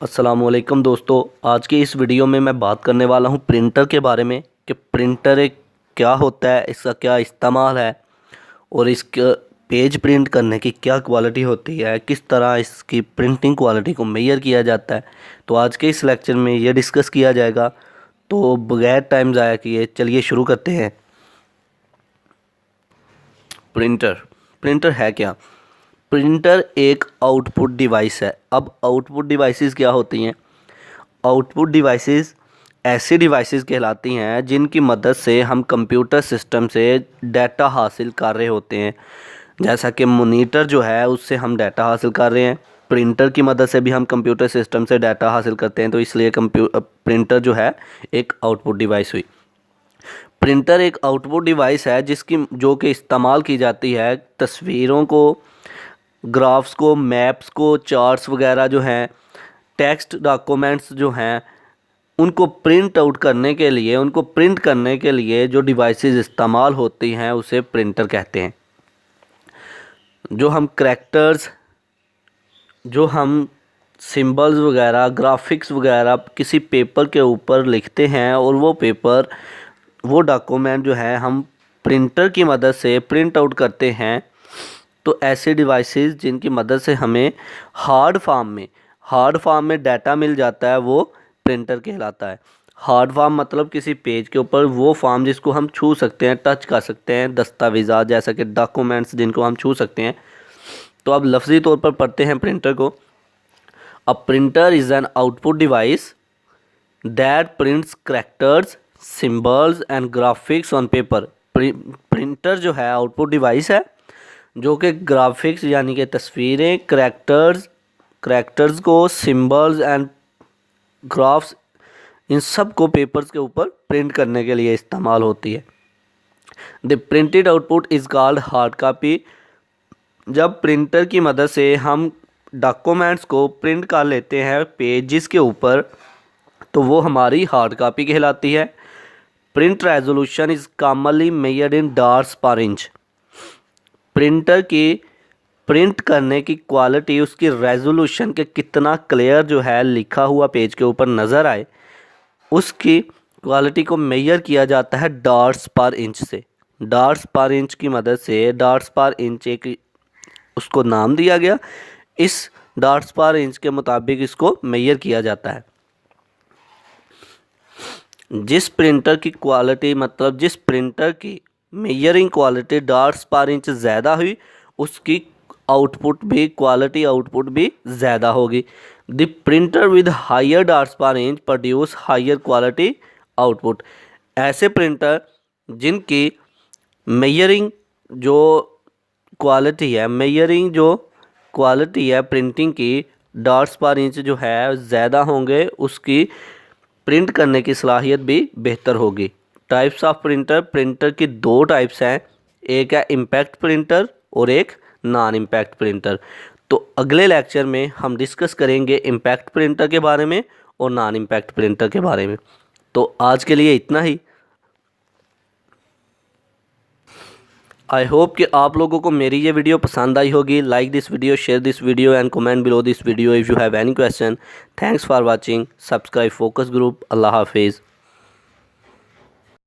अस्सलामुअलैकुम दोस्तों, आज की इस वीडियो में मैं बात करने वाला हूं प्रिंटर के बारे में कि प्रिंटर एक क्या होता है, इसका क्या इस्तेमाल है और इसका पेज प्रिंट करने की क्या क्वालिटी होती है, किस तरह इसकी प्रिंटिंग क्वालिटी को मेजर किया जाता है। तो आज के इस लेक्चर में ये डिस्कस किया जाएगा। तो बगैर टाइम ज़ाया किए चलिए शुरू करते हैं। प्रिंटर है क्या? प्रिंटर एक आउटपुट डिवाइस है। अब आउटपुट डिवाइसेस क्या होती हैं? आउटपुट डिवाइसेस ऐसी डिवाइसेस कहलाती हैं जिनकी मदद से हम कंप्यूटर सिस्टम से डाटा हासिल कर रहे होते हैं। जैसा कि मॉनिटर जो है उससे हम डाटा हासिल कर रहे हैं, प्रिंटर की मदद से भी हम कंप्यूटर सिस्टम से डाटा हासिल करते हैं। तो इसलिए प्रिंटर जो है एक आउटपुट डिवाइस हुई। प्रिंटर एक आउटपुट डिवाइस है जो कि इस्तेमाल की जाती है तस्वीरों को, ग्राफ्स को, मैप्स को, चार्ट्स वगैरह जो हैं, टेक्स्ट डॉक्यूमेंट्स जो हैं, उनको प्रिंट आउट करने के लिए, उनको प्रिंट करने के लिए जो डिवाइसेस इस्तेमाल होती हैं उसे प्रिंटर कहते हैं। जो हम करैक्टर्स, जो हम सिंबल्स वगैरह, ग्राफिक्स वगैरह किसी पेपर के ऊपर लिखते हैं और वो डॉक्यूमेंट जो है हम प्रिंटर की मदद से प्रिंट आउट करते हैं। तो ऐसे डिवाइसेस जिनकी मदद से हमें हार्ड फॉर्म में डाटा मिल जाता है वो प्रिंटर कहलाता है। हार्ड फॉर्म मतलब किसी पेज के ऊपर वो फॉर्म जिसको हम छू सकते हैं, टच कर सकते हैं, दस्तावेज़ात जैसा कि डॉक्यूमेंट्स जिनको हम छू सकते हैं। तो अब लफ्ज़ी तौर पर पढ़ते हैं प्रिंटर को। A printer is an output device that prints characters, symbols and graphics on paper. Printer जो है आउटपुट डिवाइस है जो कि ग्राफिक्स यानी कि तस्वीरें, करैक्टर्स को, सिंबल्स एंड ग्राफ्स, इन सब को पेपर्स के ऊपर प्रिंट करने के लिए इस्तेमाल होती है। The printed output is called hard copy. जब प्रिंटर की मदद से हम डॉक्यूमेंट्स को प्रिंट कर लेते हैं पेजेस के ऊपर तो वो हमारी हार्ड कॉपी कहलाती है। Print resolution is commonly measured in dots per inch. Printer की प्रिंट करने की क्वालिटी, उसकी रेजोल्यूशन के कितना क्लियर जो है लिखा हुआ पेज के ऊपर नज़र आए, उसकी क्वालिटी को मेजर किया जाता है डॉट्स पर इंच से। डॉट्स पर इंच की मदद से, डॉट्स पर इंच एक उसको नाम दिया गया, इस डॉट्स पर इंच के मुताबिक इसको मेजर किया जाता है। जिस प्रिंटर की measuring quality dots per inch ज़्यादा हुई उसकी आउटपुट भी ज़्यादा होगी। The printer with higher dots per inch produce higher quality output. ऐसे प्रिंटर जिनकी मेजरिंग जो क्वालिटी है प्रिंटिंग की, डॉट्स पर इंच जो है ज़्यादा होंगे, उसकी प्रिंट करने की सलाहियत भी बेहतर होगी। टाइप्स ऑफ प्रिंटर की दो टाइप्स हैं, एक है इम्पैक्ट प्रिंटर और एक नॉन इम्पैक्ट प्रिंटर। तो अगले लेक्चर में हम डिस्कस करेंगे इम्पैक्ट प्रिंटर के बारे में और नॉन इम्पैक्ट प्रिंटर के बारे में। तो आज के लिए इतना ही। आई होप कि आप लोगों को मेरी ये वीडियो पसंद आई होगी। Like this video, share this video and comment below this video if you have any question. Thanks for watching. Subscribe focus group. अल्लाह हाफिज़।